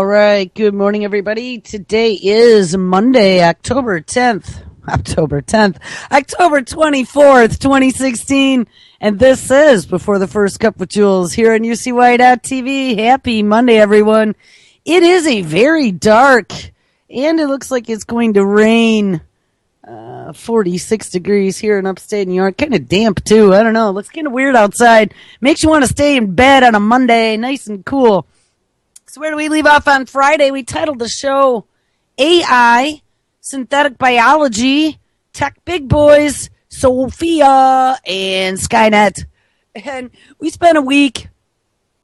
right. Good morning, everybody. Today is Monday, October 10th. October 24th, 2016. And this is Before the First Cup with Jules here on UCY.TV. Happy Monday, everyone. It is a very dark, and it looks like it's going to rain. 46 degrees here in upstate New York. Kind of damp, too. I don't know. It looks kind of weird outside. Makes you want to stay in bed on a Monday, nice and cool. So where do we leave off on Friday? We titled the show AI, Synthetic Biology, Tech Big Boys, Sophia, and Skynet. And we spent a week,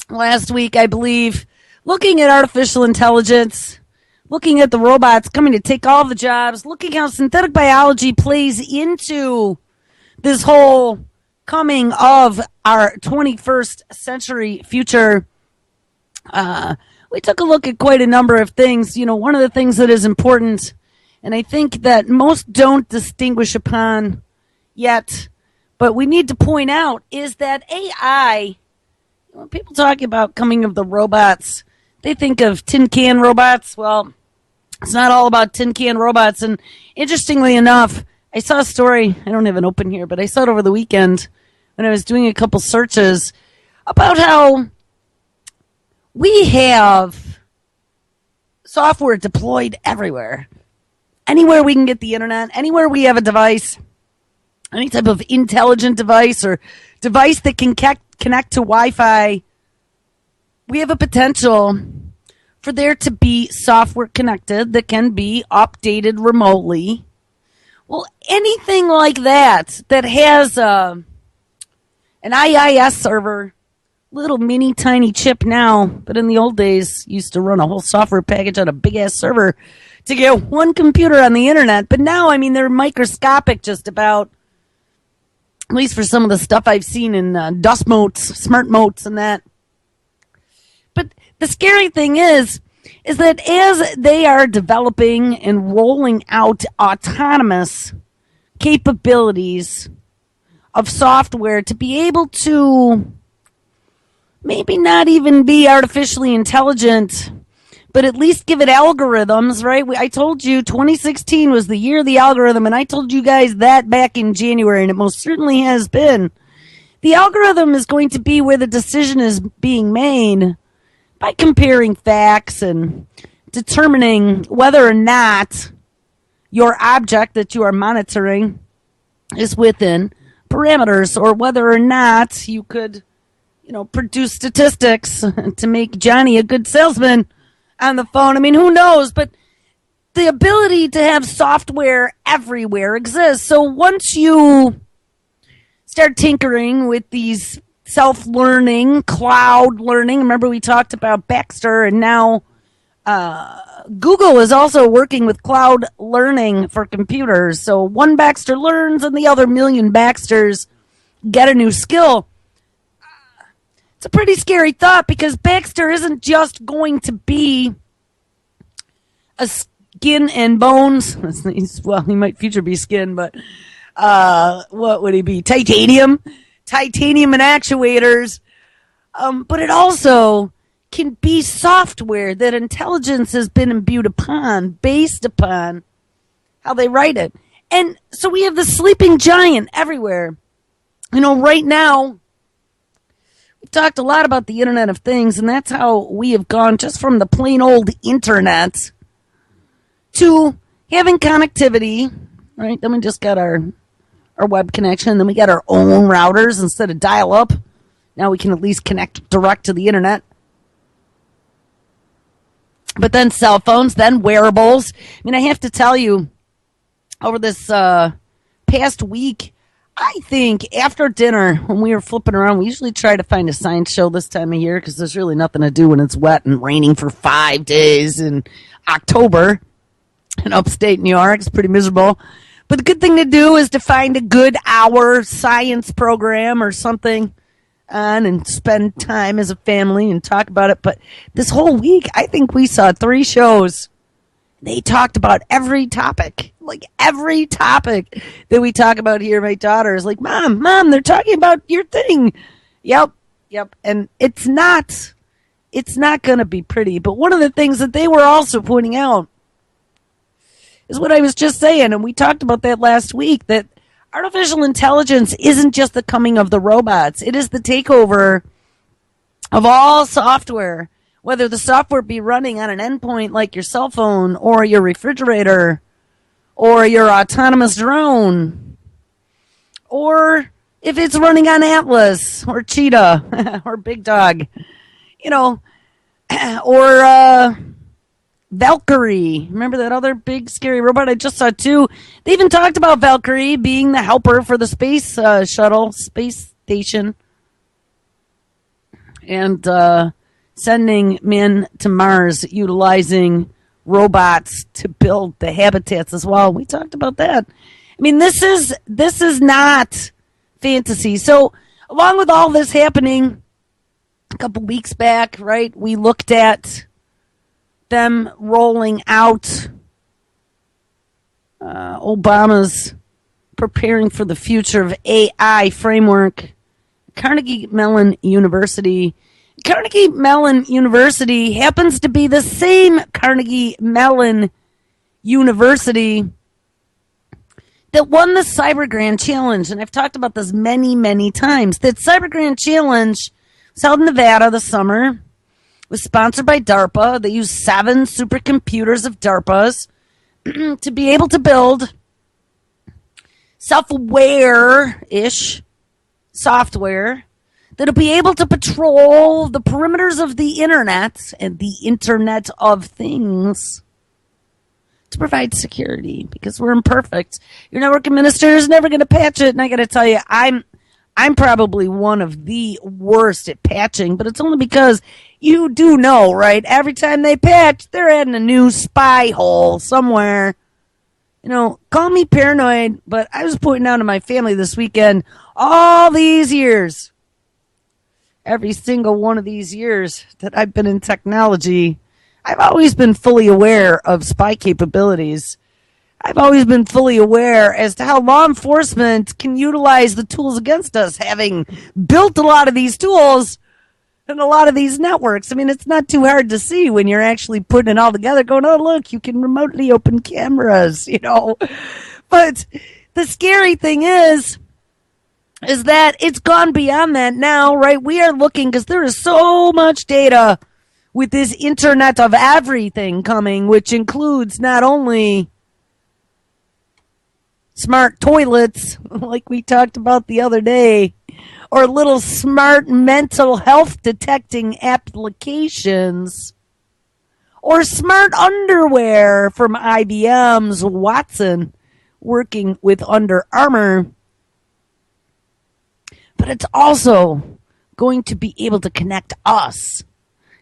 last week, I believe, looking at artificial intelligence, looking at the robots coming to take all the jobs, looking how synthetic biology plays into this whole coming of our 21st century future. We took a look at quite a number of things. You know, one of the things that is important, and I think that most don't distinguish upon yet, but we need to point out, is that AI, when people talk about coming of the robots, they think of tin can robots. Well, it's not all about tin can robots. And interestingly enough, I saw a story, I don't have it open here, but I saw it over the weekend when I was doing a couple searches about how we have software deployed everywhere. Anywhere we can get the internet, anywhere we have a device, any type of intelligent device or device that can connect to Wi-Fi, we have a potential for there to be software connected that can be updated remotely. Well, anything like that has an IIS server, little mini tiny chip now, but in the old days used to run a whole software package on a big ass server to get one computer on the internet. But now, I mean, they're microscopic just about, at least for some of the stuff I've seen in dust motes, smart motes and that. But the scary thing is that as they are developing and rolling out autonomous capabilities of software to be able to maybe not even be artificially intelligent, but at least give it algorithms, right? I told you 2016 was the year of the algorithm, and I told you guys that back in January, and it most certainly has been. The algorithm is going to be where the decision is being made by comparing facts and determining whether or not your object that you are monitoring is within parameters, or whether or not you could, produce statistics to make Johnny a good salesman on the phone. I mean, who knows? But the ability to have software everywhere exists. So once you start tinkering with these self-learning, cloud learning. Remember we talked about Baxter, and now Google is also working with cloud learning for computers. So one Baxter learns and the other million Baxters get a new skill. It's a pretty scary thought, because Baxter isn't just going to be a skin and bones. Well, he might future be skin, but what would he be? Titanium and actuators, but it also can be software that intelligence has been imbued upon, based upon how they write it. And so we have the sleeping giant everywhere. Right now, we've talked a lot about the Internet of Things, and that's how we have gone just from the plain old internet to having connectivity, right? Then we just got our web connection. Then we got our own routers instead of dial-up. Now we can at least connect direct to the internet. But then cell phones, then wearables. I mean, I have to tell you, over this past week, I think after dinner, when we were flipping around, we usually try to find a science show this time of year, because there's really nothing to do when it's wet and raining for 5 days in October in upstate New York. It's pretty miserable. But the good thing to do is to find a good hour science program or something on and spend time as a family and talk about it. But this whole week, I think we saw 3 shows. They talked about every topic, like every topic that we talk about here. My daughter is like, Mom, they're talking about your thing. Yep. And it's not it's not going to be pretty. But one of the things that they were also pointing out is what I was just saying, and we talked about that last week, that artificial intelligence isn't just the coming of the robots. It is the takeover of all software, whether the software be running on an endpoint like your cell phone or your refrigerator or your autonomous drone, or if it's running on Atlas or Cheetah or Big Dog, or Valkyrie. Remember that other big scary robot I just saw too? They even talked about Valkyrie being the helper for the space shuttle, space station, and sending men to Mars utilizing robots to build the habitats as well. We talked about that. I mean, this is not fantasy. So along with all this happening a couple weeks back, right, we looked at them rolling out Obama's preparing for the future of AI framework. Carnegie Mellon University happens to be the same Carnegie Mellon University that won the Cyber Grand Challenge. And I've talked about this many, many times. That Cyber Grand Challenge was held in Nevada this summer. It was sponsored by DARPA. They used 7 supercomputers of DARPA's to be able to build self-aware-ish software that'll be able to patrol the perimeters of the internet and the Internet of Things to provide security, because we're imperfect. Your network administrator is never going to patch it, and I got to tell you, I'm probably one of the worst at patching, but it's only because you do know, right? Every time they patch, they're adding a new spy hole somewhere. Call me paranoid, but I was pointing out to my family this weekend, all these years, every single one of these years that I've been in technology, I've always been fully aware of spy capabilities. I've always been fully aware as to how law enforcement can utilize the tools against us, having built a lot of these tools and a lot of these networks. I mean, it's not too hard to see when you're actually putting it all together, going, oh, look, you can remotely open cameras, But the scary thing is that it's gone beyond that now, right? We are looking, because there is so much data with this Internet of Everything coming, which includes not only smart toilets, like we talked about the other day, or little smart mental health detecting applications, or smart underwear from IBM's Watson working with Under Armour. But it's also going to be able to connect us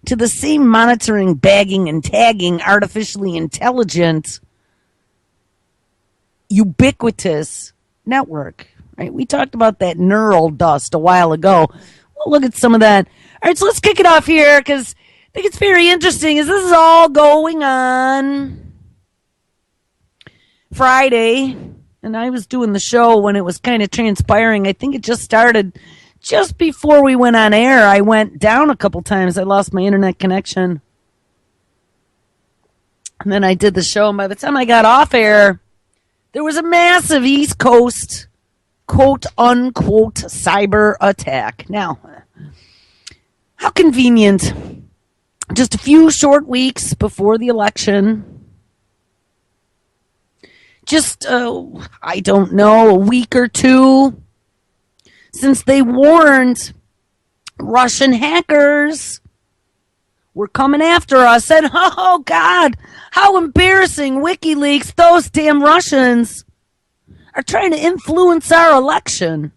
to the same monitoring, bagging, and tagging, artificially intelligent, ubiquitous network, right? We talked about that neural dust a while ago. We'll look at some of that. All right, so let's kick it off here, because I think it's very interesting as this is all going on Friday, and I was doing the show when it was kind of transpiring. I think it just started just before we went on air. I went down a couple times. I lost my internet connection. And then I did the show, and by the time I got off air, there was a massive East Coast, quote-unquote, cyber attack. Now, how convenient. Just a few short weeks before the election. Just, I don't know, a week or two since they warned Russian hackers were coming after us. And, oh, God, how embarrassing. WikiLeaks, those damn Russians are trying to influence our election.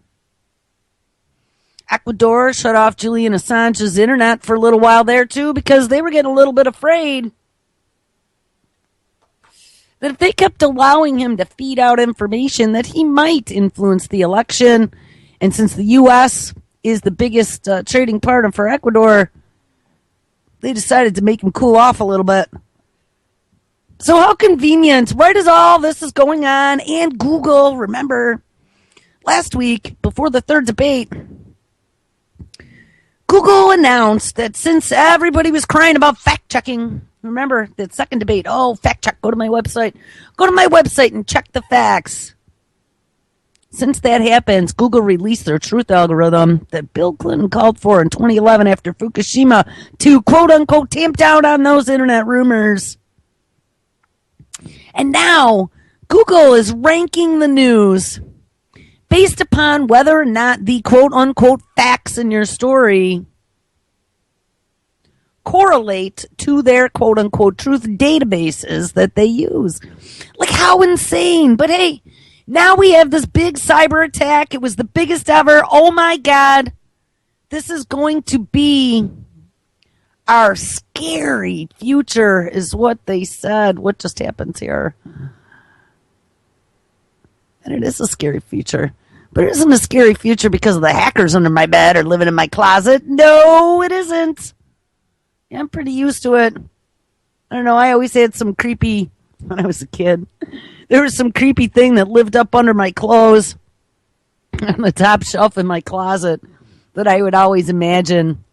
Ecuador shut off Julian Assange's internet for a little while there, too, because they were getting a little bit afraid that if they kept allowing him to feed out information, that he might influence the election. And since the U.S. is the biggest trading partner for Ecuador, they decided to make him cool off a little bit. So how convenient, right as all this is going on, and Google, remember, last week, before the third debate, Google announced that since everybody was crying about fact checking, remember that second debate, fact check, go to my website and check the facts. Since that happens, Google released their truth algorithm that Bill Clinton called for in 2011 after Fukushima to quote-unquote tamp down on those internet rumors. And now, Google is ranking the news based upon whether or not the quote-unquote facts in your story correlate to their quote-unquote truth databases that they use. Like, how insane. But hey, now we have this big cyber attack. It was the biggest ever. Oh my God. This is going to be our scary future, is what they said. What just happened here? And it is a scary future. But it isn't a scary future because of the hackers under my bed or living in my closet. No, it isn't. Yeah, I'm pretty used to it. I don't know. I always had some creepy, when I was a kid, there was some creepy thing that lived up under my clothes on the top shelf in my closet that I would always imagine.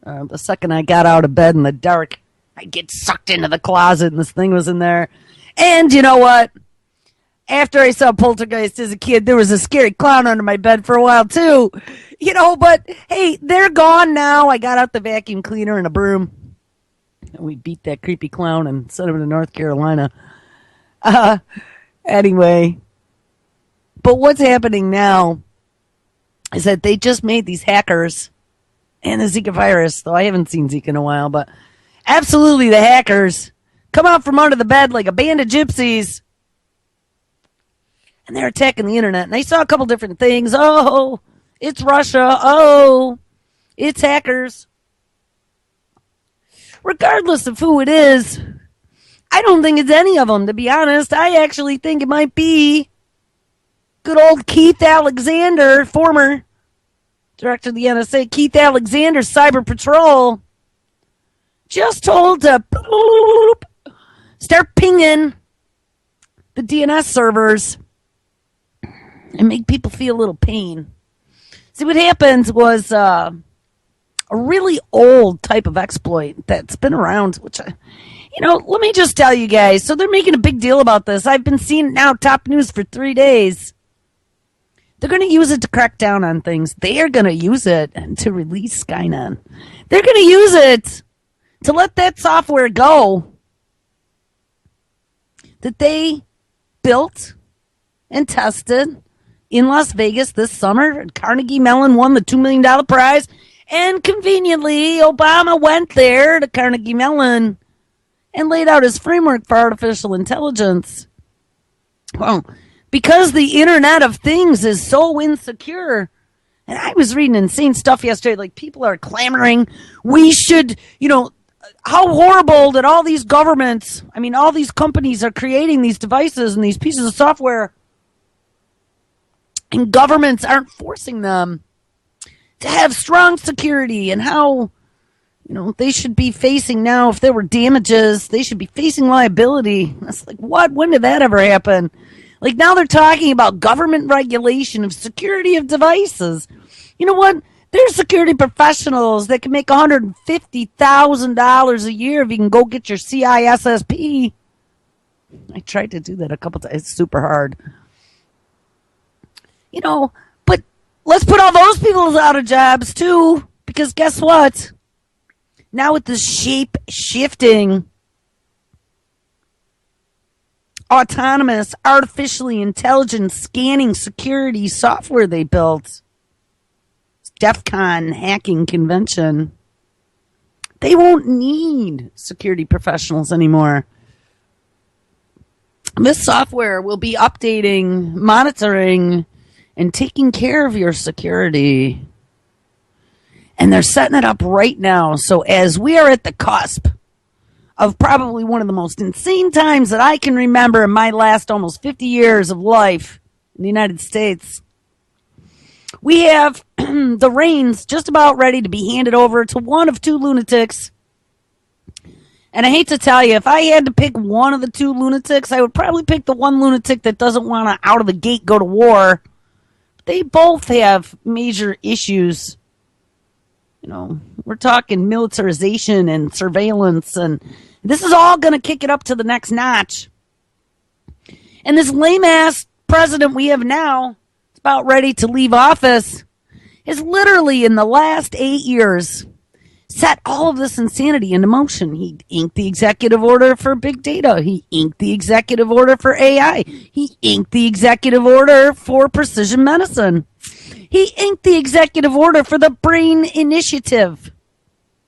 The second I got out of bed in the dark, I'd get sucked into the closet and this thing was in there. And you know what? After I saw Poltergeist as a kid, there was a scary clown under my bed for a while, too. But hey, they're gone now. I got out the vacuum cleaner and a broom. And we beat that creepy clown and sent him to North Carolina. Anyway. But what's happening now is that they just made these hackers and the Zika virus, though I haven't seen Zika in a while, but absolutely the hackers come out from under the bed like a band of gypsies. And they're attacking the internet. And I saw a couple different things. Oh, it's Russia. Oh, it's hackers. Regardless of who it is, I don't think it's any of them, to be honest. I actually think it might be good old Keith Alexander, former director of the NSA, Keith Alexander, Cyber Patrol, just told to start pinging the DNS servers and make people feel a little pain. See, what happens was a really old type of exploit that's been around, which, let me just tell you guys. So they're making a big deal about this. I've been seeing it now, top news for 3 days. They're going to use it to crack down on things. They are going to use it to release Skynet. They're going to use it to let that software go that they built and tested in Las Vegas this summer. Carnegie Mellon won the $2 million prize. And conveniently, Obama went there to Carnegie Mellon and laid out his framework for artificial intelligence. Well, because the Internet of Things is so insecure. And I was reading insane stuff yesterday. Like, people are clamoring. We should, how horrible that all these governments, all these companies are creating these devices and these pieces of software. And governments aren't forcing them to have strong security, and how, they should be facing now, if there were damages, they should be facing liability. That's like, what? When did that ever happen? Like, now they're talking about government regulation of security of devices. You know what? There's security professionals that can make $150,000 a year if you can go get your CISSP. I tried to do that a couple times. It's super hard. But let's put all those people out of jobs too, because guess what? Now with this shape-shifting, autonomous, artificially intelligent scanning security software they built, DEF CON hacking convention, they won't need security professionals anymore. This software will be updating, monitoring, and taking care of your security. And they're setting it up right now. So as we are at the cusp of probably one of the most insane times that I can remember in my last almost 50 years of life in the United States, we have the reins just about ready to be handed over to one of two lunatics. And I hate to tell you, if I had to pick one of the two lunatics, I would probably pick the one lunatic that doesn't want to out of the gate go to war. They both have major issues We're talking militarization and surveillance, and this is all going to kick it up to the next notch. And this lame-ass president we have now, it's about ready to leave office, has literally in the last 8 years set all of this insanity into motion. He inked the executive order for big data. He inked the executive order for AI. He inked the executive order for precision medicine. He inked the executive order for the Brain Initiative.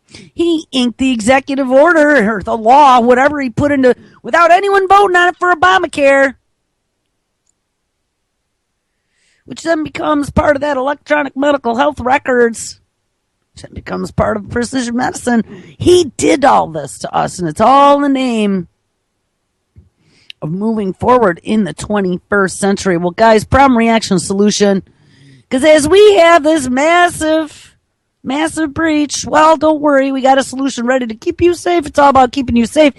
He inked the executive order or the law, whatever he put into, without anyone voting on it, for Obamacare, which then becomes part of that electronic medical health records, which then becomes part of precision medicine. He did all this to us, and it's all in the name of moving forward in the 21st century. Well, guys, problem, reaction, solution. Because as we have this massive breach, well, don't worry, we got a solution ready to keep you safe. It's all about keeping you safe.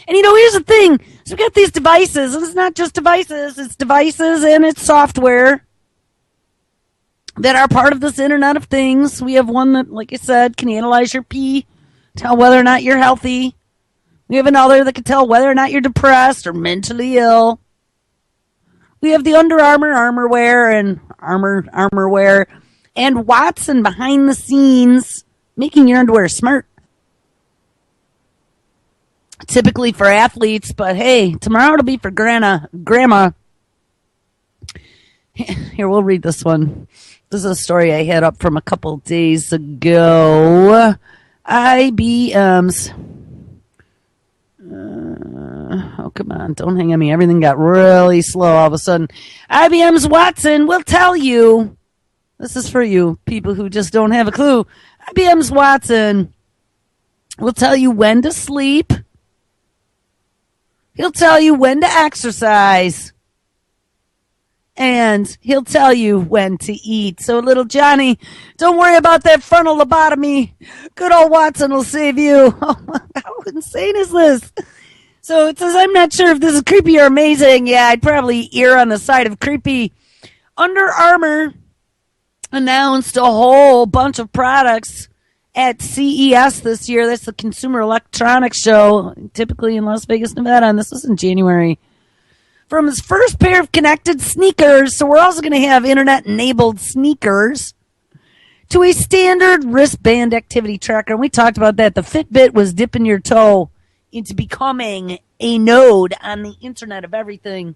And here's the thing. So we got these devices, and it's not just devices. It's devices and it's software that are part of this Internet of Things. We have one that, like I said, can analyze your pee, tell whether or not you're healthy. We have another that can tell whether or not you're depressed or mentally ill. We have the Under Armour armorware and armorware, and Watson behind the scenes making your underwear smart. Typically for athletes, but hey, tomorrow it'll be for grandma. Here, we'll read this one. This is a story I had up from a couple days ago. IBM's. Oh, come on. Don't hang on me. Everything got really slow all of a sudden. IBM's Watson will tell you. This is for you people who just don't have a clue. IBM's Watson will tell you when to sleep. He'll tell you when to exercise. And he'll tell you when to eat. So, little Johnny, don't worry about that frontal lobotomy. Good old Watson will save you. Oh, how insane is this? So it says, I'm not sure if this is creepy or amazing. Yeah, I'd probably err on the side of creepy. Under Armour announced a whole bunch of products at CES this year. That's the Consumer Electronics Show, typically in Las Vegas, Nevada. And this was in January. From his first pair of connected sneakers, so we're also going to have internet-enabled sneakers, to a standard wristband activity tracker. And we talked about that. The Fitbit was dipping your toe into becoming a node on the Internet of Everything.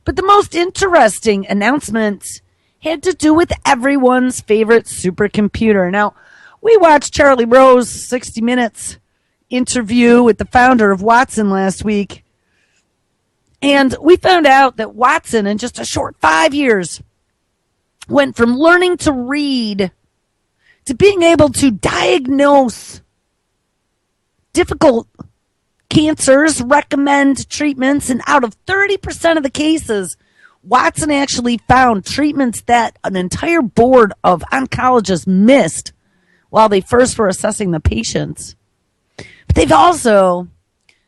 But the most interesting announcement had to do with everyone's favorite supercomputer. Now, we watched Charlie Rowe's 60 Minutes interview with the founder of Watson last week. And we found out that Watson, in just a short 5 years, went from learning to read to being able to diagnose difficult cancers, recommend treatments, and out of 30% of the cases, Watson actually found treatments that an entire board of oncologists missed while they first were assessing the patients. But they've also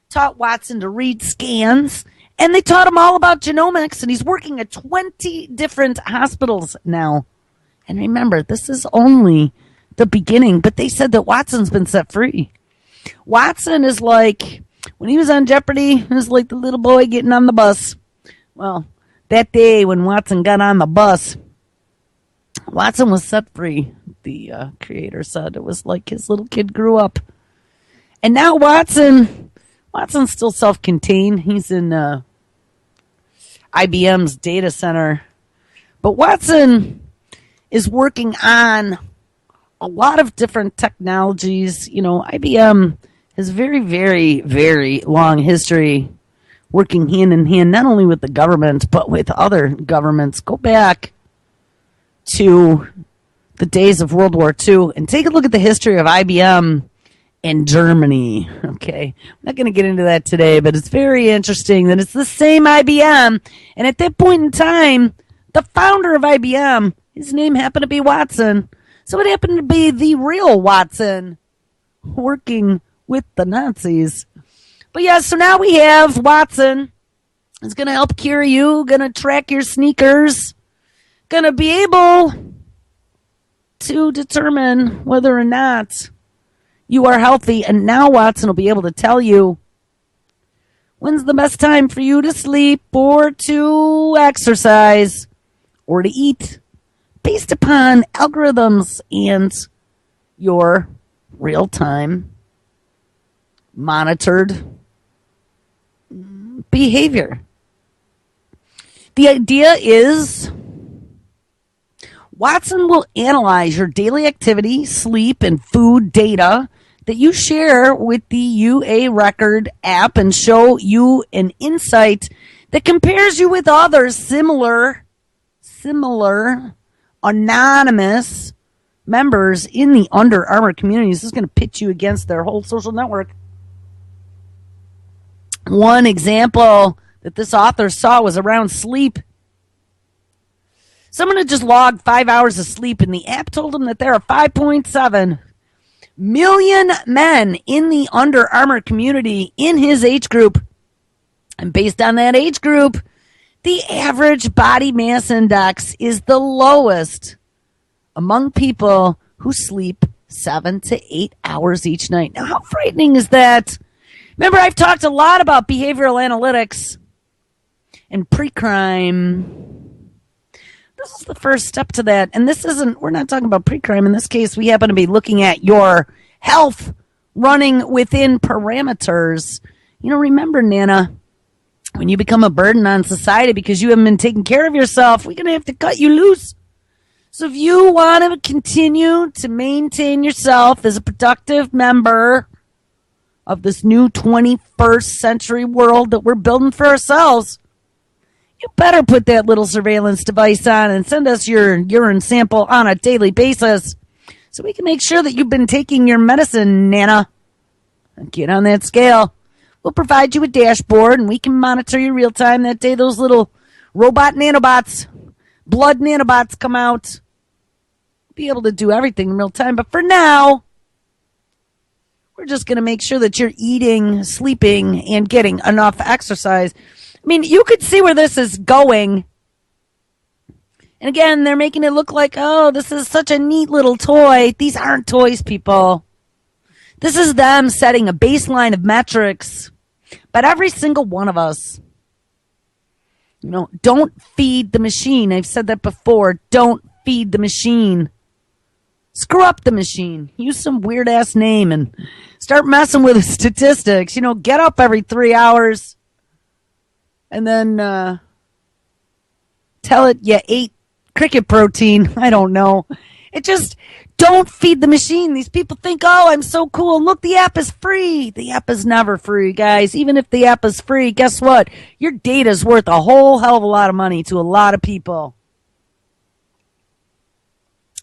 taught Watson to read scans, and they taught him all about genomics, and he's working at 20 different hospitals now. And remember, this is only the beginning, but they said that Watson's been set free. Watson is like, when he was on Jeopardy, he was like the little boy getting on the bus. Well, that day when Watson got on the bus, Watson was set free, the creator said. It was like his little kid grew up. And now Watson's still self-contained. He's in IBM's data center. But Watson is working on a lot of different technologies. IBM has very, very, very long history working hand in hand, not only with the government, but with other governments. Go back to the days of World War II and take a look at the history of IBM in Germany. Okay, I'm not going to get into that today, but it's very interesting that it's the same IBM. And at that point in time, the founder of IBM, his name happened to be Watson. So it happened to be the real Watson working with the Nazis. But yeah, so now we have Watson. It's going to help cure you, going to track your sneakers, going to be able to determine whether or not you are healthy. And now Watson will be able to tell you when's the best time for you to sleep or to exercise or to eat based upon algorithms and your real-time monitored behavior. The idea is Watson will analyze your daily activity, sleep, and food data that you share with the UA Record app and show you an insight that compares you with others similar anonymous members in the Under Armour community. This is going to pit you against their whole social network. One example that this author saw was around sleep. Someone had just logged 5 hours of sleep, and the app told them that there are 5.7 million men in the Under Armour community in his age group. And based on that age group, the average body mass index is the lowest among people who sleep 7 to 8 hours each night. Now, how frightening is that? Remember, I've talked a lot about behavioral analytics and pre-crime. This is the first step to that. And we're not talking about pre-crime. In this case, we happen to be looking at your health running within parameters. Remember, Nana, when you become a burden on society because you haven't been taking care of yourself, we're going to have to cut you loose. So if you want to continue to maintain yourself as a productive member of this new 21st century world that we're building for ourselves, you better put that little surveillance device on and send us your urine sample on a daily basis so we can make sure that you've been taking your medicine, Nana. Get on that scale. We'll provide you a dashboard, and we can monitor you real time. That day those little robot nanobots, blood nanobots come out. Be able to do everything in real time. But for now, we're just going to make sure that you're eating, sleeping, and getting enough exercise. I mean, you could see where this is going. And again, they're making it look like, oh, this is such a neat little toy. These aren't toys, people. This is them setting a baseline of metrics. But every single one of us, don't feed the machine. I've said that before. Don't feed the machine. Screw up the machine. Use some weird-ass name and start messing with the statistics. Get up every 3 hours and then tell it you ate cricket protein. I don't know. Don't feed the machine. These people think, oh, I'm so cool. Look, the app is free. The app is never free, guys. Even if the app is free, guess what? Your data is worth a whole hell of a lot of money to a lot of people.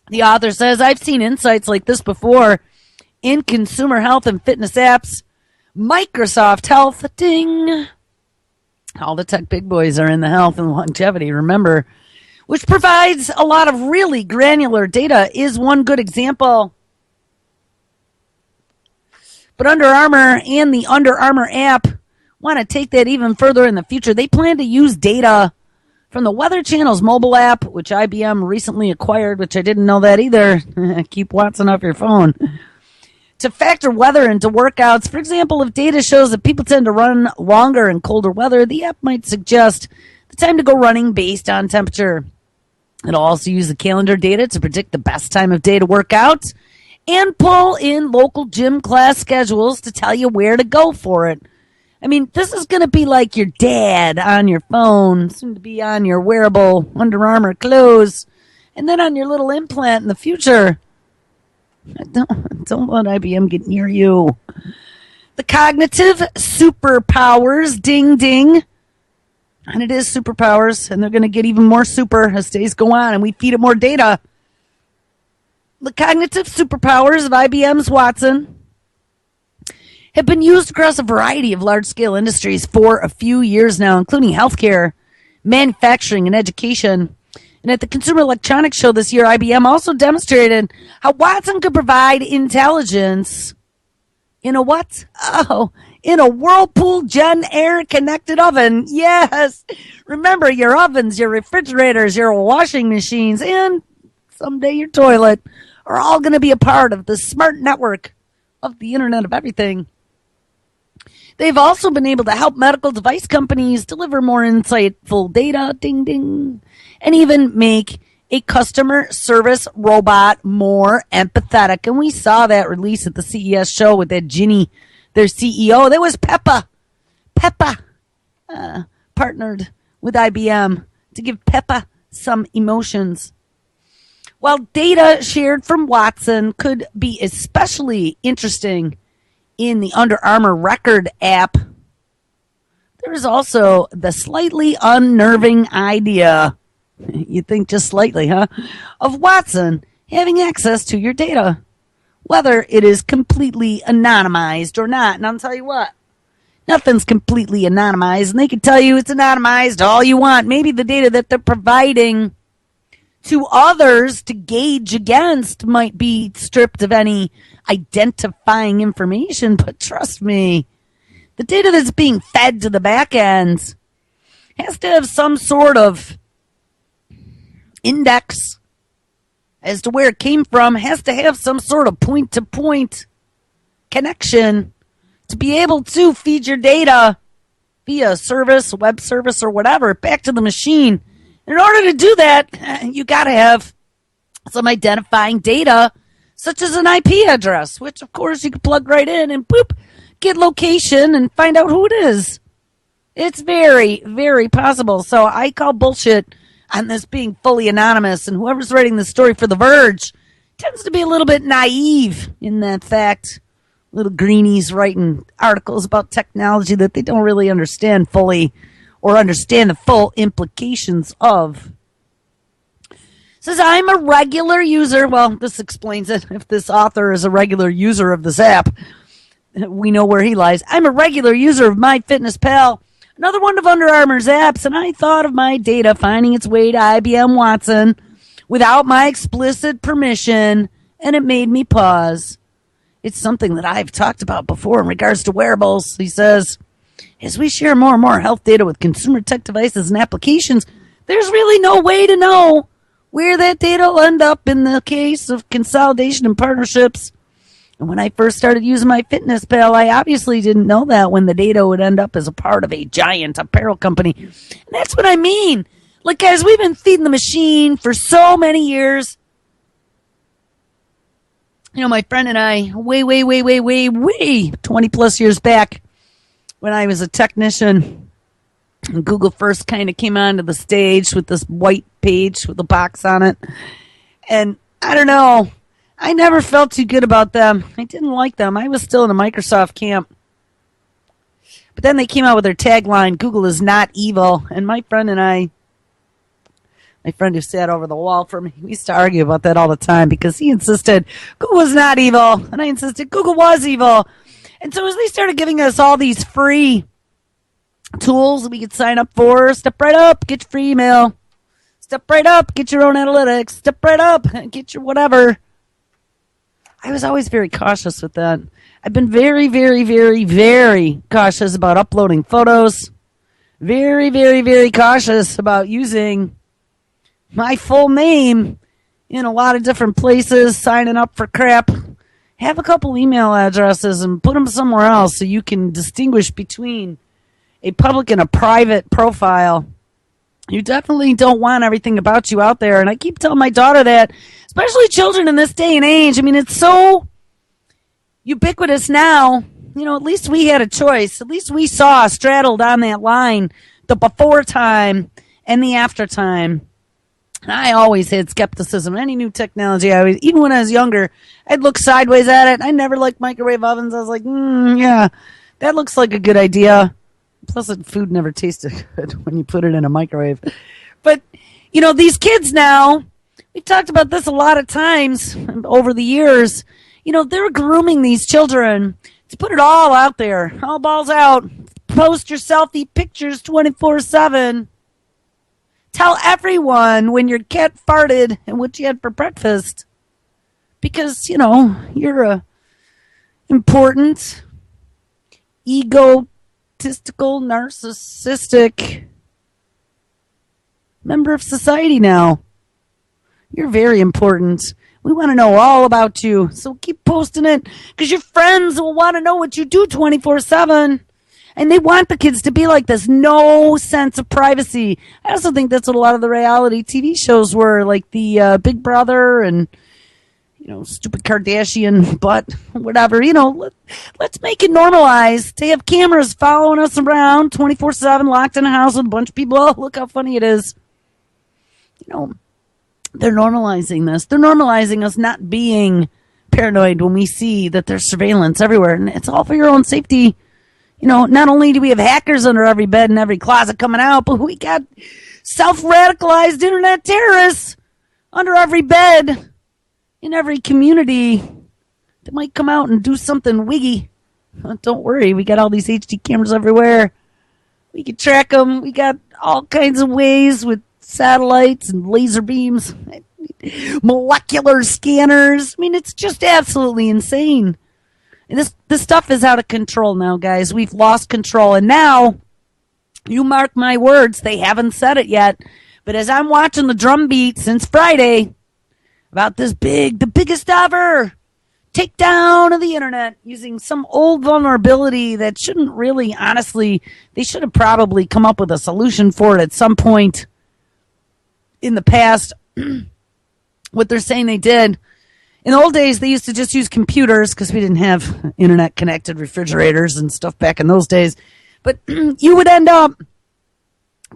The author says, I've seen insights like this before in consumer health and fitness apps. Microsoft Health, ding. All the tech big boys are in the health and longevity, remember, which provides a lot of really granular data, is one good example. But Under Armour and the Under Armour app want to take that even further in the future. They plan to use data from the Weather Channel's mobile app, which IBM recently acquired, which I didn't know that either. Keep Watson off your phone. To factor weather into workouts. For example, if data shows that people tend to run longer in colder weather, the app might suggest the time to go running based on temperature. It'll also use the calendar data to predict the best time of day to work out and pull in local gym class schedules to tell you where to go for it. I mean, this is going to be like your dad on your phone, soon to be on your wearable Under Armour clothes, and then on your little implant in the future. Don't let IBM get near you. The cognitive superpowers, ding, ding. And it is superpowers, and they're going to get even more super as days go on, and we feed it more data. The cognitive superpowers of IBM's Watson have been used across a variety of large-scale industries for a few years now, including healthcare, manufacturing, and education. And at the Consumer Electronics Show this year, IBM also demonstrated how Watson could provide intelligence in a what? Oh, in a Whirlpool Gen Air connected oven. Yes. Remember, your ovens, your refrigerators, your washing machines, and someday your toilet are all going to be a part of the smart network of the Internet of Everything. They've also been able to help medical device companies deliver more insightful data, ding ding, and even make a customer service robot more empathetic. And we saw that release at the CES show with that Ginny, their CEO. That was Peppa. Peppa partnered with IBM to give Peppa some emotions. While data shared from Watson could be especially interesting in the Under Armour Record app, there is also the slightly unnerving idea, you think just slightly, huh, of Watson having access to your data, whether it is completely anonymized or not. And I'll tell you what, nothing's completely anonymized, and they can tell you it's anonymized all you want. Maybe the data that they're providing to others to gauge against might be stripped of any identifying information, but trust me, the data that's being fed to the back ends has to have some sort of index as to where it came from, has to have some sort of point-to-point connection to be able to feed your data via service, web service, or whatever, back to the machine. In order to do that, you got to have some identifying data, such as an IP address, which, of course, you can plug right in and boop, get location and find out who it is. It's very, very possible. So I call bullshit on this being fully anonymous, and whoever's writing the story for The Verge tends to be a little bit naive in that fact. Little greenies writing articles about technology that they don't really understand fully or understand the full implications of. Says, I'm a regular user. Well, this explains it. If this author is a regular user of this app, we know where he lies. I'm a regular user of MyFitnessPal, another one of Under Armour's apps, and I thought of my data finding its way to IBM Watson without my explicit permission, and it made me pause. It's something that I've talked about before in regards to wearables. He says, as we share more and more health data with consumer tech devices and applications, there's really no way to know where that data will end up in the case of consolidation and partnerships. And when I first started using MyFitnessPal, I obviously didn't know that when the data would end up as a part of a giant apparel company. And that's what I mean. Like, guys, we've been feeding the machine for so many years. You know, my friend and I, way, 20 plus years back, when I was a technician, and Google first kind of came onto the stage with this white page with a box on it. And I don't know, I never felt too good about them. I didn't like them. I was still in a Microsoft camp. But then they came out with their tagline, Google is not evil. And my friend and I, my friend who sat over the wall from me, we used to argue about that all the time because he insisted Google was not evil. And I insisted Google was evil. And so as they started giving us all these free tools that we could sign up for, step right up, get your free email. Step right up, get your own analytics. Step right up, get your whatever. I was always very cautious with that. I've been very, very, very, very cautious about uploading photos. Very, very, very cautious about using my full name in a lot of different places, signing up for crap. Have a couple email addresses and put them somewhere else so you can distinguish between a public and a private profile. You definitely don't want everything about you out there. And I keep telling my daughter that, especially children in this day and age. I mean, it's so ubiquitous now. You know, at least we had a choice. At least we saw straddled on that line the before time and the after time. And I always had skepticism. Any new technology, even when I was younger, I'd look sideways at it. I never liked microwave ovens. I was like, yeah, that looks like a good idea. Plus, food never tasted good when you put it in a microwave. But, you know, these kids now, we've talked about this a lot of times over the years. You know, they're grooming these children to put it all out there. All balls out. Post your selfie pictures 24/7. Tell everyone when your cat farted and what you had for breakfast. Because, you know, you're a important, egotistical, narcissistic member of society now. You're very important. We want to know all about you. So keep posting it because your friends will want to know what you do 24/7. And they want the kids to be like this. No sense of privacy. I also think that's what a lot of the reality TV shows were, like the Big Brother and, stupid Kardashian butt, whatever. Let's make it normalized to have cameras following us around 24/7, locked in a house with a bunch of people. Oh, look how funny it is. They're normalizing this. They're normalizing us not being paranoid when we see that there's surveillance everywhere. And it's all for your own safety. Not only do we have hackers under every bed and every closet coming out, but we got self-radicalized internet terrorists under every bed in every community that might come out and do something wiggy. Don't worry, we got all these HD cameras everywhere. We can track them. We got all kinds of ways with satellites and laser beams, molecular scanners. I mean, it's just absolutely insane. And this stuff is out of control now, guys. We've lost control. And now, you mark my words, they haven't said it yet. But as I'm watching the drumbeat since Friday about the biggest ever takedown of the internet using some old vulnerability that shouldn't really, honestly, they should have probably come up with a solution for it at some point in the past. What they're saying they did. In the old days, they used to just use computers because we didn't have internet-connected refrigerators and stuff back in those days. But you would end up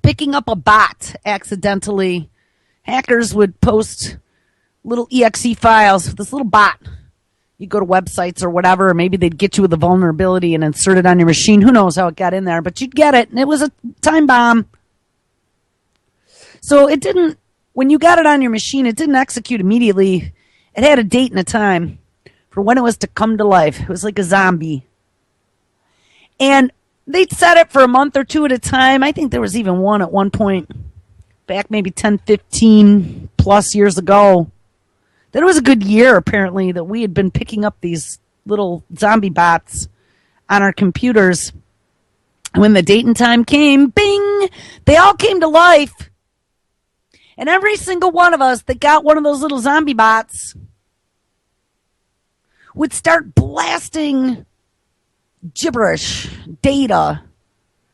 picking up a bot accidentally. Hackers would post little exe files with this little bot. You go to websites or whatever, or maybe they'd get you with a vulnerability and insert it on your machine. Who knows how it got in there, but you'd get it, and it was a time bomb. So it didn't, when you got it on your machine, it didn't execute immediately. It had a date and a time for when it was to come to life. It was like a zombie. And they'd set it for a month or two at a time. I think there was even one at one point back maybe 10, 15 plus years ago. That it was a good year, apparently, that we had been picking up these little zombie bots on our computers. And when the date and time came, bing, they all came to life. And every single one of us that got one of those little zombie bots would start blasting gibberish, data.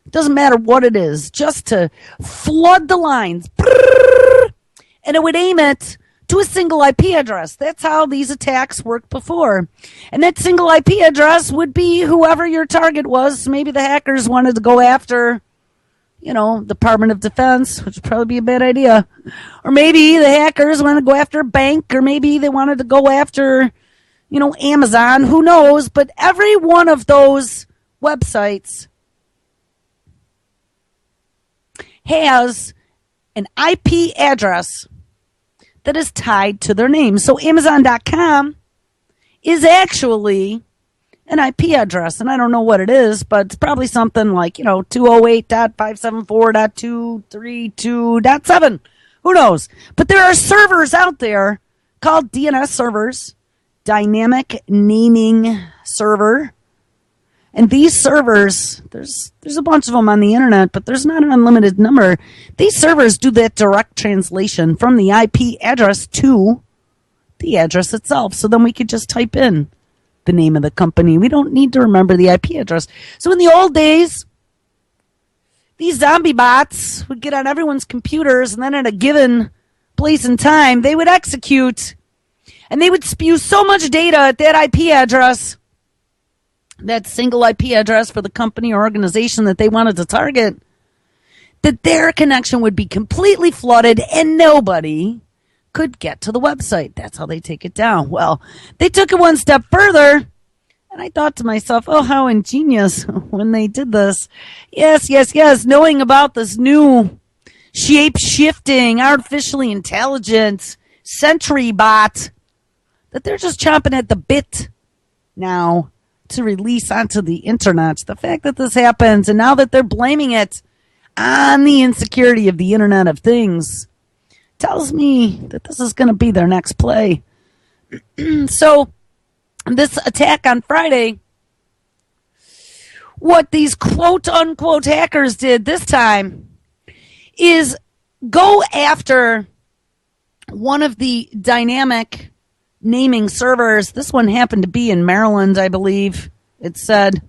Doesn't matter what it is, just to flood the lines. And it would aim it to a single IP address. That's how these attacks worked before. And that single IP address would be whoever your target was. Maybe the hackers wanted to go after, Department of Defense, which would probably be a bad idea. Or maybe the hackers wanted to go after a bank, or maybe they wanted to go after, Amazon. Who knows? But every one of those websites has an IP address that is tied to their name. So Amazon.com is actually an IP address, and I don't know what it is, but it's probably something like, 208.574.232.7. Who knows? But there are servers out there called DNS servers, Dynamic Naming Server. And these servers, there's a bunch of them on the internet, but there's not an unlimited number. These servers do that direct translation from the IP address to the address itself. So then we could just type in the name of the company. We don't need to remember the IP address. So in the old days, these zombie bots would get on everyone's computers, and then at a given place and time, they would execute, and they would spew so much data at that IP address, that single IP address for the company or organization that they wanted to target, that their connection would be completely flooded and nobody could get to the website. That's how they take it down. Well, they took it one step further, and I thought to myself, oh, how ingenious when they did this. Yes, knowing about this new shape-shifting, artificially intelligent Sentry bot, that they're just chomping at the bit now to release onto the internet. The fact that this happens, and now that they're blaming it on the insecurity of the Internet of Things, tells me that this is going to be their next play. So, this attack on Friday, what these quote-unquote hackers did this time is go after one of the dynamic naming servers, this one happened to be in Maryland, I believe, it said,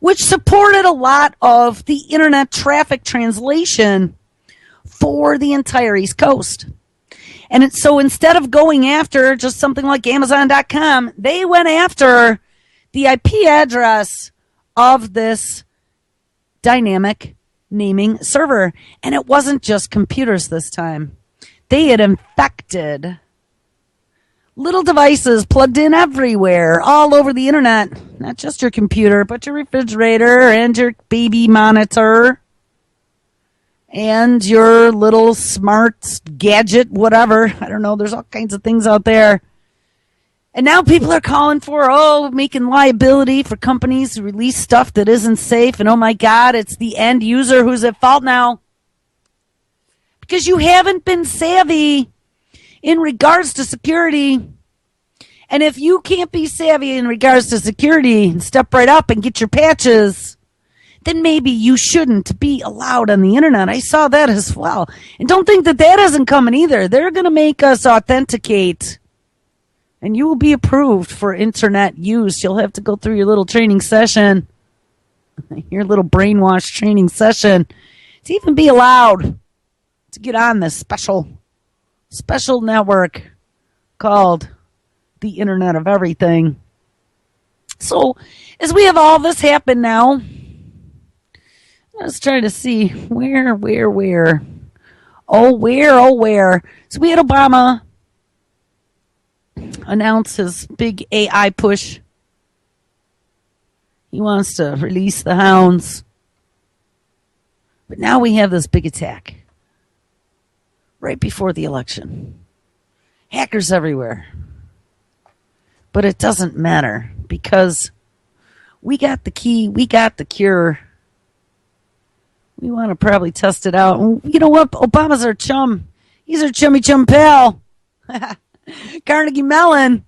which supported a lot of the internet traffic translation for the entire East Coast. And so instead of going after just something like Amazon.com, they went after the IP address of this dynamic naming server. And it wasn't just computers this time. They had infected little devices plugged in everywhere, all over the internet. Not just your computer, but your refrigerator and your baby monitor and your little smart gadget, whatever. I don't know. There's all kinds of things out there. And now people are calling for, making liability for companies who release stuff that isn't safe. And oh my God, it's the end user who's at fault now. Because you haven't been savvy in regards to security. And if you can't be savvy in regards to security and step right up and get your patches, then maybe you shouldn't be allowed on the internet. I saw that as well. And don't think that that isn't coming either. They're going to make us authenticate. And you will be approved for internet use. You'll have to go through your little training session, your little brainwash training session, to even be allowed to get on this special network called the Internet of Everything. So, as we have all this happen now, let's try to see where. Oh, where. So we had Obama announce his big AI push. He wants to release the hounds. But now we have this big attack right before the election. Hackers everywhere. But it doesn't matter because we got the key, we got the cure. We want to probably test it out. You know what? Obama's our chum. He's our chummy chum pal. Carnegie Mellon.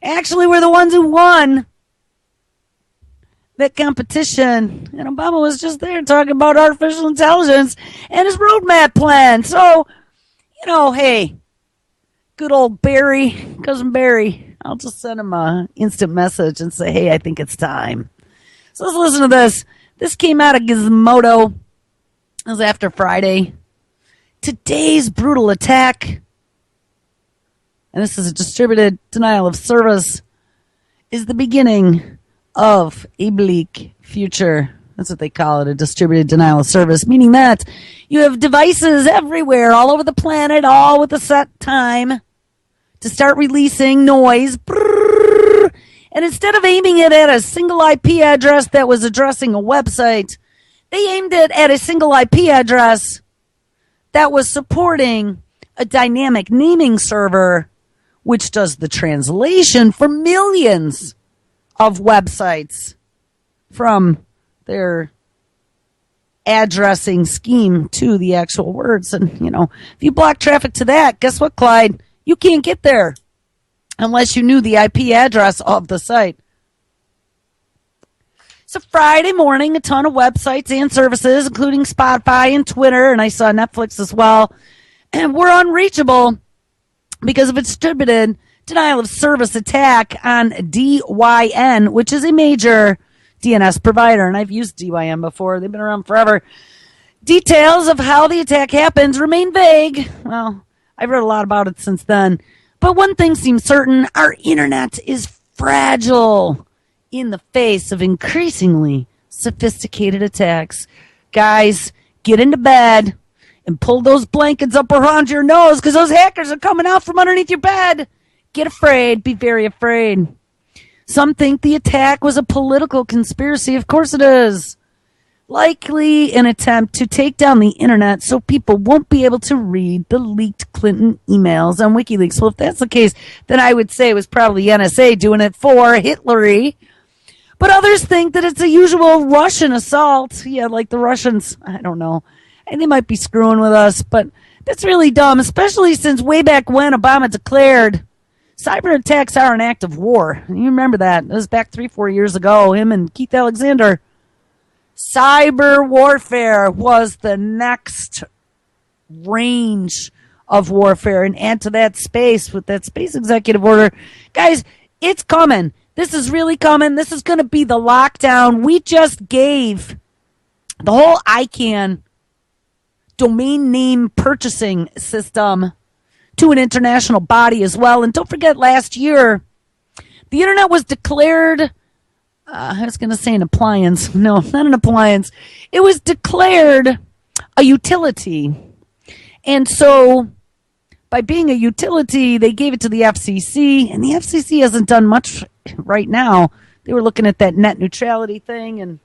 Actually, we're the ones who won that competition. And Obama was just there talking about artificial intelligence and his roadmap plan. So, hey, good old Barry, cousin Barry, I'll just send him an instant message and say, hey, I think it's time. So let's listen to this. This came out of Gizmodo. It was after Friday. Today's brutal attack, and this is a distributed denial of service, is the beginning of a bleak future. That's what they call it, a distributed denial of service, meaning that you have devices everywhere, all over the planet, all with a set time to start releasing noise. And instead of aiming it at a single IP address that was addressing a website, they aimed it at a single IP address that was supporting a dynamic naming server, which does the translation for millions of websites from their addressing scheme to the actual words. And, if you block traffic to that, guess what, Clyde? You can't get there unless you knew the IP address of the site. So Friday morning, a ton of websites and services, including Spotify and Twitter, and I saw Netflix as well, and were unreachable because of a distributed denial of service attack on DYN, which is a major DNS provider, and I've used DYN before. They've been around forever. Details of how the attack happens remain vague. Well, I've read a lot about it since then. But one thing seems certain, our internet is fragile in the face of increasingly sophisticated attacks. Guys, get into bed and pull those blankets up around your nose because those hackers are coming out from underneath your bed. Get afraid. Be very afraid. Some think the attack was a political conspiracy. Of course it is. Likely an attempt to take down the internet so people won't be able to read the leaked Clinton emails on WikiLeaks. Well, if that's the case, then I would say it was probably the NSA doing it for Hitlery. But others think that it's a usual Russian assault. Yeah, like the Russians. I don't know. And they might be screwing with us, but that's really dumb, especially since way back when Obama declared cyber attacks are an act of war. You remember that. It was back 3-4 years ago, him and Keith Alexander. Cyber warfare was the next range of warfare and add to that space with that space executive order. Guys, it's coming. This is really coming. This is going to be the lockdown. We just gave the whole ICANN domain name purchasing system to an international body as well. And don't forget, last year, the internet was declared, I was going to say an appliance. No, not an appliance. It was declared a utility. And so by being a utility, they gave it to the FCC, and the FCC hasn't done much right now. They were looking at that net neutrality thing, and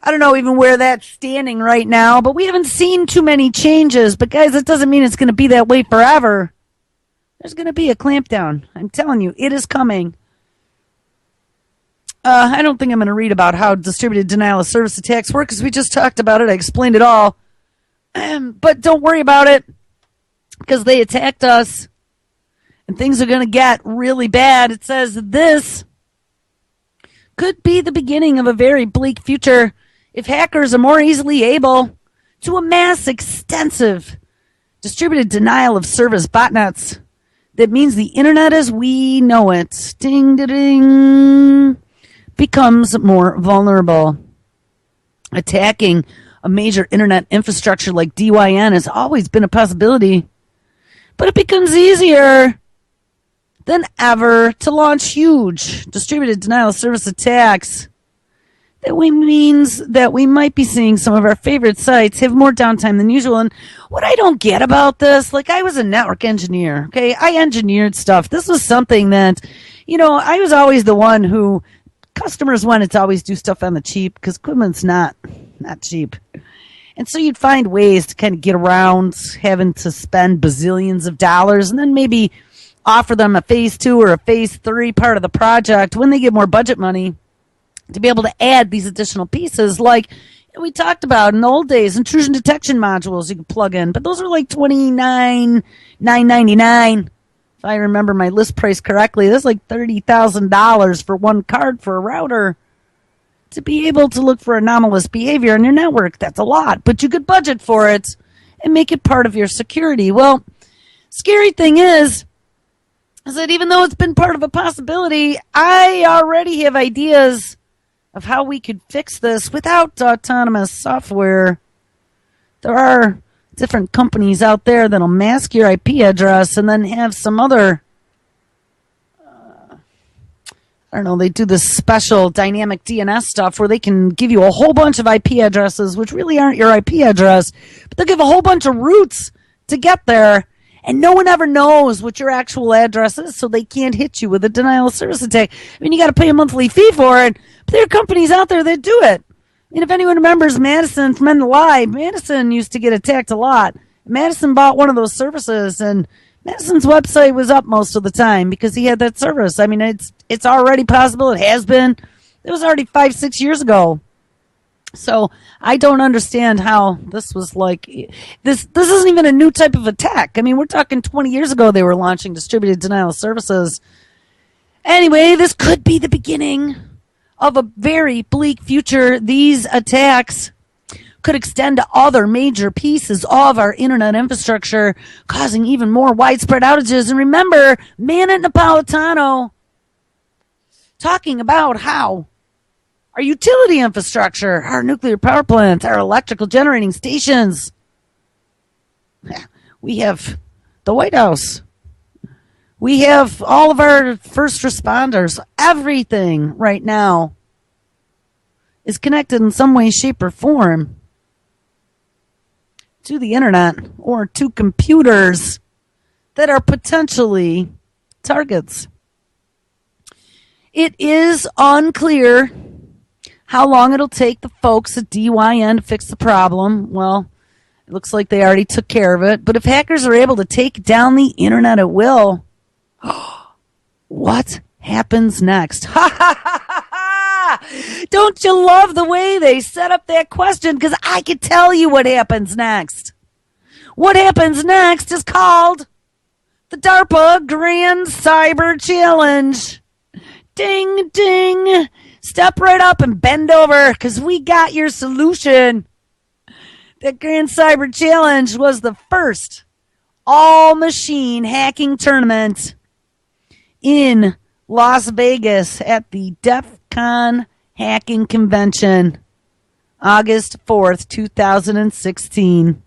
I don't know even where that's standing right now, but we haven't seen too many changes. But guys, it doesn't mean it's going to be that way forever. There's going to be a clampdown. I'm telling you, it is coming. I don't think I'm going to read about how distributed denial of service attacks work because we just talked about it. I explained it all. But don't worry about it because they attacked us and things are going to get really bad. It says this could be the beginning of a very bleak future if hackers are more easily able to amass extensive distributed denial of service botnets. That means the internet as we know it, ding-da-ding, becomes more vulnerable. Attacking a major internet infrastructure like DYN has always been a possibility, but it becomes easier than ever to launch huge distributed denial of service attacks. That means that we might be seeing some of our favorite sites have more downtime than usual. And what I don't get about this, like I was a network engineer, okay? I engineered stuff. This was something that, I was always the one who customers wanted to always do stuff on the cheap because equipment's not cheap. And so you'd find ways to kind of get around having to spend bazillions of dollars and then maybe offer them a phase 2 or a phase 3 part of the project when they get more budget money to be able to add these additional pieces like we talked about in the old days, intrusion detection modules you could plug in, but those are like $29,999. If I remember my list price correctly, that's like $30,000 for one card for a router to be able to look for anomalous behavior on your network. That's a lot, but you could budget for it and make it part of your security. Well, scary thing is that even though it's been part of a possibility, I already have ideas of how we could fix this without autonomous software. There are different companies out there that'll mask your IP address and then have some other, they do this special dynamic DNS stuff where they can give you a whole bunch of IP addresses, which really aren't your IP address, but they'll give a whole bunch of routes to get there. And no one ever knows what your actual address is, so they can't hit you with a denial of service attack. I mean, you got to pay a monthly fee for it, but there are companies out there that do it. And if anyone remembers Madison from End of Live, Madison used to get attacked a lot. Madison bought one of those services, and Madison's website was up most of the time because he had that service. I mean, it's already possible. It has been. It was already 5-6 years ago. So I don't understand how this was like this. This isn't even a new type of attack. I mean, we're talking 20 years ago they were launching distributed denial of services. Anyway, this could be the beginning of a very bleak future. These attacks could extend to other major pieces of our internet infrastructure, causing even more widespread outages. And remember, Manet Napolitano talking about how our utility infrastructure, our nuclear power plants, our electrical generating stations. We have the White House. We have all of our first responders. Everything right now is connected in some way, shape, or form to the internet or to computers that are potentially targets. It is unclear how long it'll take the folks at DYN to fix the problem. Well, it looks like they already took care of it. But if hackers are able to take down the internet at will, what happens next? Don't you love the way they set up that question? Because I could tell you what happens next. What happens next is called the DARPA Grand Cyber Challenge. Ding, ding. Step right up and bend over because we got your solution. The Grand Cyber Challenge was the first all-machine hacking tournament in Las Vegas at the DEF CON Hacking Convention, August 4th, 2016.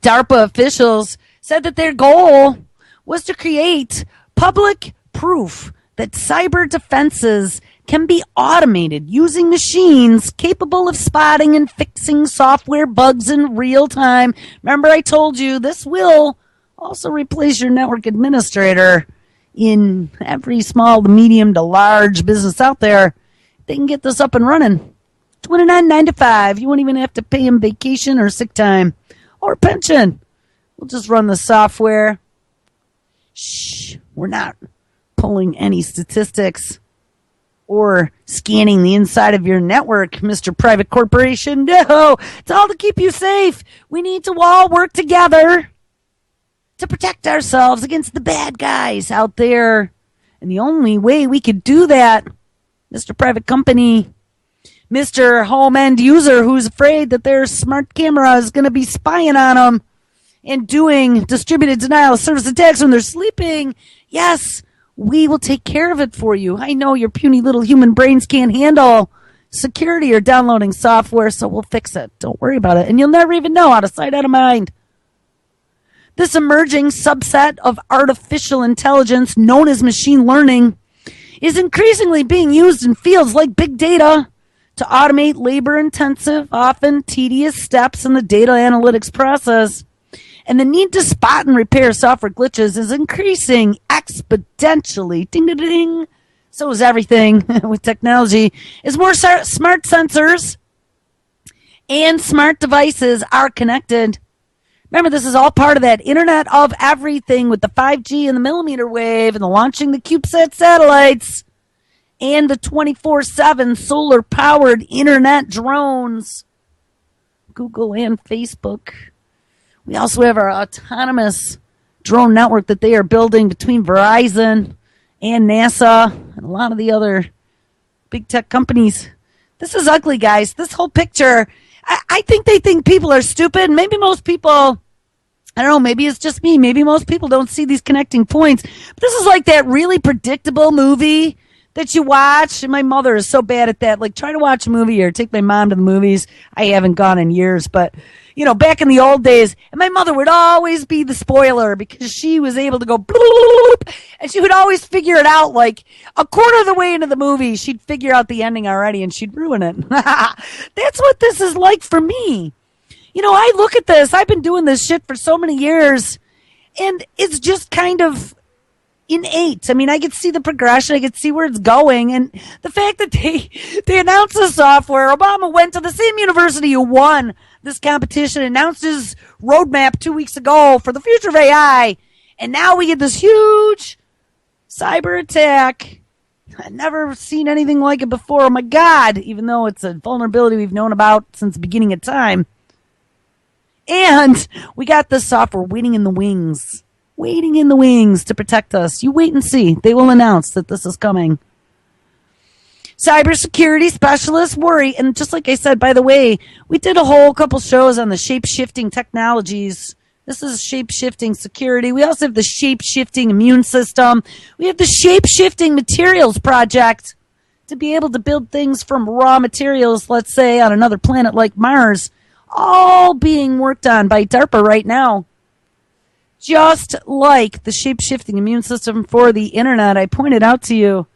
DARPA officials said that their goal was to create public proof that cyber defenses can be automated using machines capable of spotting and fixing software bugs in real time. Remember, I told you this will also replace your network administrator in every small to medium to large business out there. They can get this up and running. $29.95. 9 to 5. You won't even have to pay them vacation or sick time or pension. We'll just run the software. Shh, we're not pulling any statistics or scanning the inside of your network, Mr. Private Corporation. No, it's all to keep you safe. We need to all work together to protect ourselves against the bad guys out there. And the only way we could do that, Mr. Private Company, Mr. Home End User who's afraid that their smart camera is going to be spying on them and doing distributed denial of service attacks when they're sleeping. Yes, we will take care of it for you. I know your puny little human brains can't handle security or downloading software, so we'll fix it. Don't worry about it. And you'll never even know, out of sight, out of mind. This emerging subset of artificial intelligence, known as machine learning, is increasingly being used in fields like big data to automate labor-intensive, often tedious steps in the data analytics process. And the need to spot and repair software glitches is increasing exponentially. Ding, ding, ding. So is everything with technology. As more smart sensors and smart devices are connected. Remember, this is all part of that Internet of Everything with the 5G and the millimeter wave and the launching the CubeSat satellites and the 24/7 solar-powered Internet drones. Google and Facebook. We also have our autonomous drone network that they are building between Verizon and NASA and a lot of the other big tech companies. This is ugly, guys. This whole picture, I think they think people are stupid. Maybe most people, I don't know, maybe it's just me. Maybe most people don't see these connecting points. But this is like that really predictable movie that you watch. And my mother is so bad at that. Like, try to watch a movie or take my mom to the movies. I haven't gone in years, but you know, back in the old days, and my mother would always be the spoiler because she was able to go bloop, and she would always figure it out like a quarter of the way into the movie. She'd figure out the ending already and she'd ruin it. That's what this is like for me. You know, I look at this. I've been doing this shit for so many years, and it's just kind of innate. I mean, I could see the progression. I could see where it's going. And the fact that they announced the software, Obama went to the same university who won this competition, announced his roadmap 2 weeks ago for the future of AI. And now we get this huge cyber attack. I've never seen anything like it before. Oh my God, even though it's a vulnerability we've known about since the beginning of time. And we got this software waiting in the wings to protect us. You wait and see. They will announce that this is coming. Cybersecurity specialists worry. And just like I said, by the way, we did a whole couple shows on the shape-shifting technologies. This is shape-shifting security. We also have the shape-shifting immune system. We have the shape-shifting materials project to be able to build things from raw materials, let's say, on another planet like Mars, all being worked on by DARPA right now. Just like the shape-shifting immune system for the internet, I pointed out to you,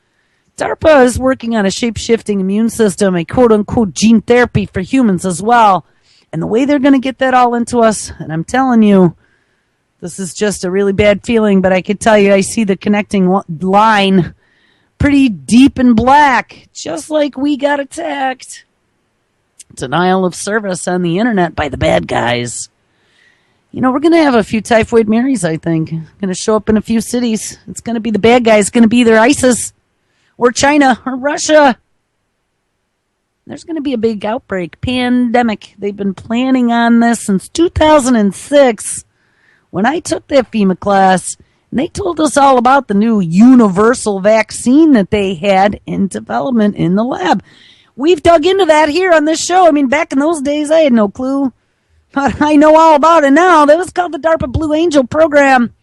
DARPA is working on a shape-shifting immune system, a quote-unquote gene therapy for humans as well. And the way they're going to get that all into us, and I'm telling you, this is just a really bad feeling, but I could tell you I see the connecting line pretty deep in black, just like we got attacked. Denial of service on the internet by the bad guys. You know, we're going to have a few typhoid Marys, I think. Going to show up in a few cities. It's going to be the bad guys. It's going to be either ISIS or China or Russia. There's going to be a big outbreak, pandemic. They've been planning on this since 2006 when I took that FEMA class. And they told us all about the new universal vaccine that they had in development in the lab. We've dug into that here on this show. I mean, back in those days, I had no clue. But I know all about it now. That was called the DARPA Blue Angel program.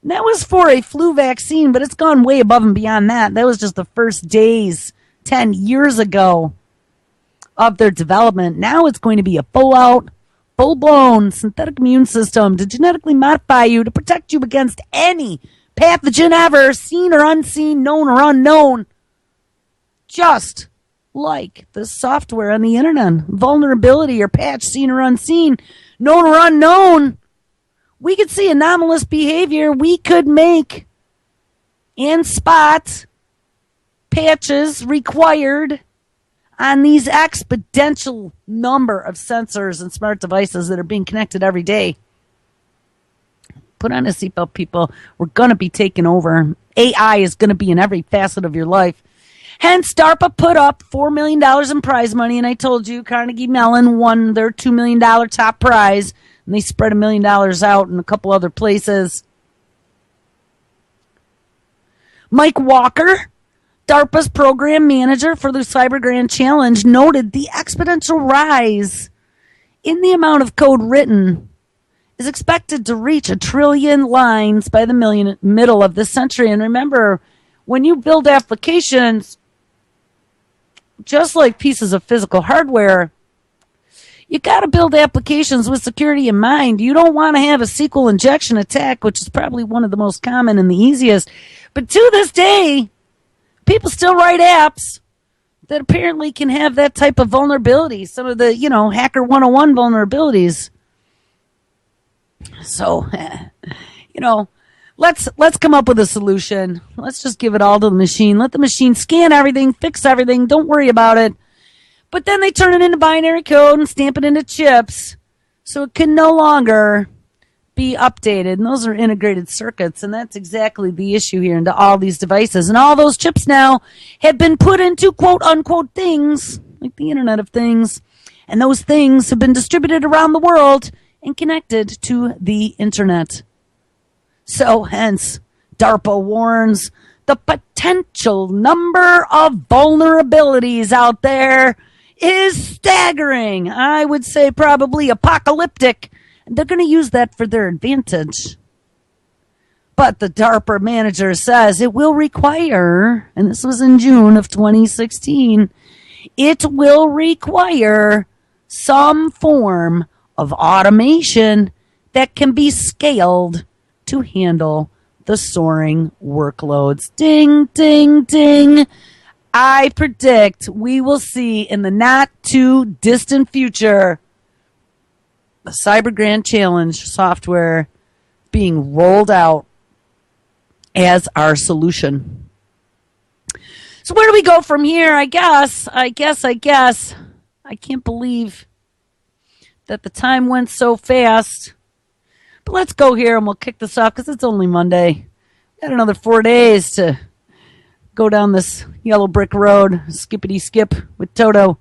And that was for a flu vaccine, but it's gone way above and beyond that. That was just the first days 10 years ago of their development. Now it's going to be a full-out, full-blown synthetic immune system to genetically modify you to protect you against any pathogen ever, seen or unseen, known or unknown. Just like the software on the internet. Vulnerability or patch, seen or unseen, known or unknown. We could see anomalous behavior. We could make and spot patches required on these exponential number of sensors and smart devices that are being connected every day. Put on a seatbelt, people. We're going to be taken over. AI is going to be in every facet of your life. Hence, DARPA put up $4 million in prize money, and I told you Carnegie Mellon won their $2 million top prize, and they spread $1 million out in a couple other places. Mike Walker, DARPA's program manager for the Cyber Grand Challenge, noted the exponential rise in the amount of code written is expected to reach 1 trillion lines by the middle of this century. And remember, when you build applications, just like pieces of physical hardware, you got to build applications with security in mind. You don't want to have a SQL injection attack, which is probably one of the most common and the easiest. But to this day, people still write apps that apparently can have that type of vulnerability. Some of the, Hacker 101 vulnerabilities. So, let's come up with a solution. Let's just give it all to the machine. Let the machine scan everything, fix everything. Don't worry about it. But then they turn it into binary code and stamp it into chips so it can no longer be updated. And those are integrated circuits, and that's exactly the issue here into all these devices. And all those chips now have been put into quote-unquote things, like the Internet of Things. And those things have been distributed around the world and connected to the Internet. So, hence, DARPA warns the potential number of vulnerabilities out there is staggering. I would say probably apocalyptic. They're going to use that for their advantage. But the DARPA manager says it will require, and this was in June of 2016, it will require some form of automation that can be scaled to handle the soaring workloads. Ding, ding, ding. I predict we will see in the not too distant future the Cyber Grand Challenge software being rolled out as our solution. So where do we go from here? I guess. I can't believe that the time went so fast. But let's go here and we'll kick this off because it's only Monday. Got another 4 days to go down this yellow brick road, skippity skip with Toto.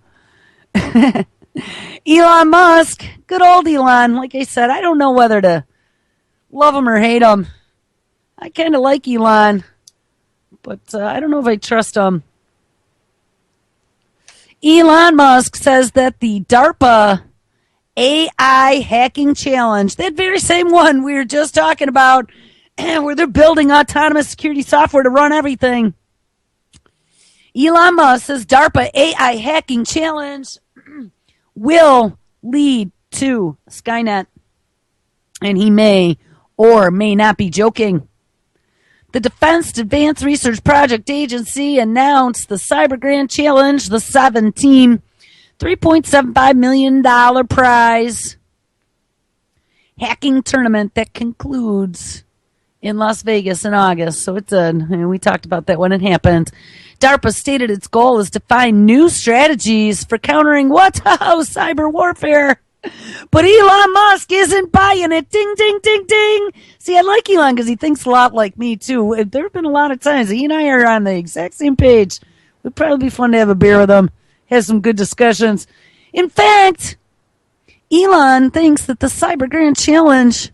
Elon Musk, good old Elon. Like I said, I don't know whether to love him or hate him. I kind of like Elon, but I don't know if I trust him. Elon Musk says that the DARPA AI hacking challenge, that very same one we were just talking about, where they're building autonomous security software to run everything. Elon Musk says DARPA AI hacking challenge will lead to Skynet. And he may or may not be joking. The Defense Advanced Research Project Agency announced the Cyber Grand Challenge, the 17 $3.75 million prize hacking tournament that concludes in Las Vegas in August. So it's we talked about that when it happened. DARPA stated its goal is to find new strategies for countering what? Oh, cyber warfare. But Elon Musk isn't buying it. Ding, ding, ding, ding. See, I like Elon because he thinks a lot like me, too. There have been a lot of times he and I are on the exact same page. It would probably be fun to have a beer with him. Have some good discussions. In fact, Elon thinks that the Cyber Grand Challenge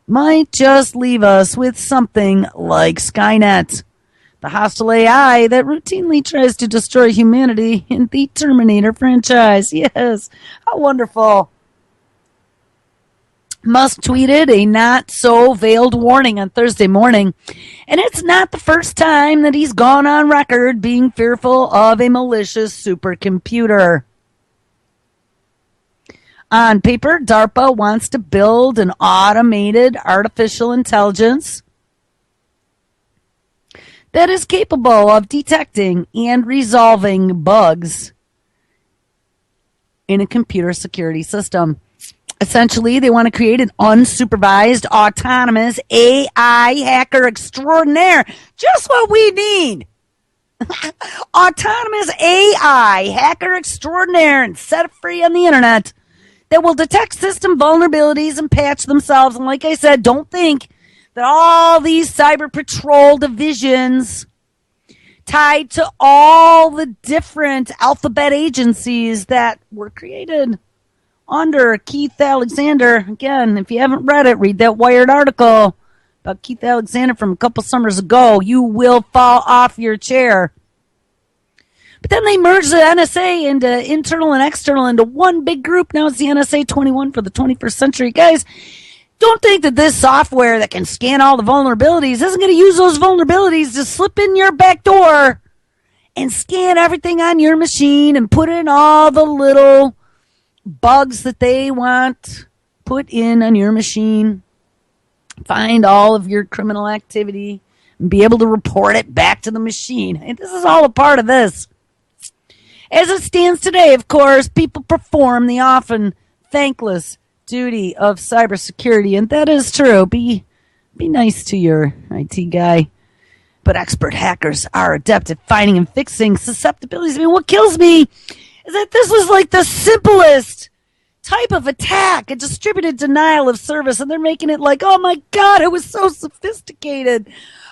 might just leave us with something like Skynet, the hostile AI that routinely tries to destroy humanity in the Terminator franchise. Yes, how wonderful. Musk tweeted a not-so-veiled warning on Thursday morning, and it's not the first time that he's gone on record being fearful of a malicious supercomputer. On paper, DARPA wants to build an automated artificial intelligence that is capable of detecting and resolving bugs in a computer security system. Essentially, they want to create an unsupervised, autonomous AI hacker extraordinaire. Just what we need. Autonomous AI hacker extraordinaire, and set it free on the internet, that will detect system vulnerabilities and patch themselves. And like I said, don't think that all these cyber patrol divisions tied to all the different alphabet agencies that were created under Keith Alexander. Again, if you haven't read it, read that Wired article about Keith Alexander from a couple summers ago. You will fall off your chair. But then they merged the NSA into internal and external into one big group. Now it's the NSA 21 for the 21st century. Guys, don't think that this software that can scan all the vulnerabilities isn't going to use those vulnerabilities to slip in your back door and scan everything on your machine and put in all the little bugs that they want put in on your machine. Find all of your criminal activity and be able to report it back to the machine. And this is all a part of this. As it stands today, of course, people perform the often thankless duty of cybersecurity, and that is true. Be nice to your IT guy. But expert hackers are adept at finding and fixing susceptibilities. I mean, what kills me is that this was like the simplest type of attack, a distributed denial of service, and they're making it like, oh my God, it was so sophisticated.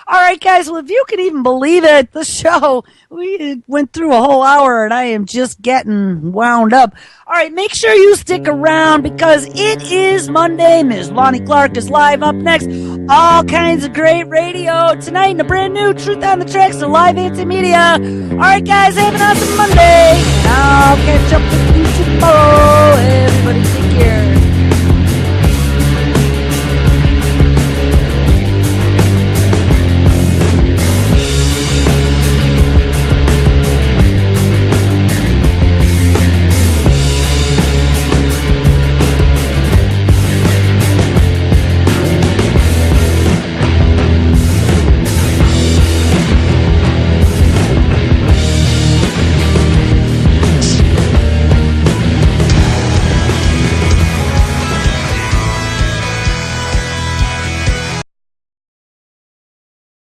All right, guys, well, if you can even believe it, the show, we went through a whole hour, and I am just getting wound up. All right, make sure you stick around because it is Monday. Ms. Lonnie Clark is live up next. All kinds of great radio tonight and a brand new Truth on the Tracks to Live Anti-Media. All right, guys, have an awesome Monday. And I'll catch up with you tomorrow.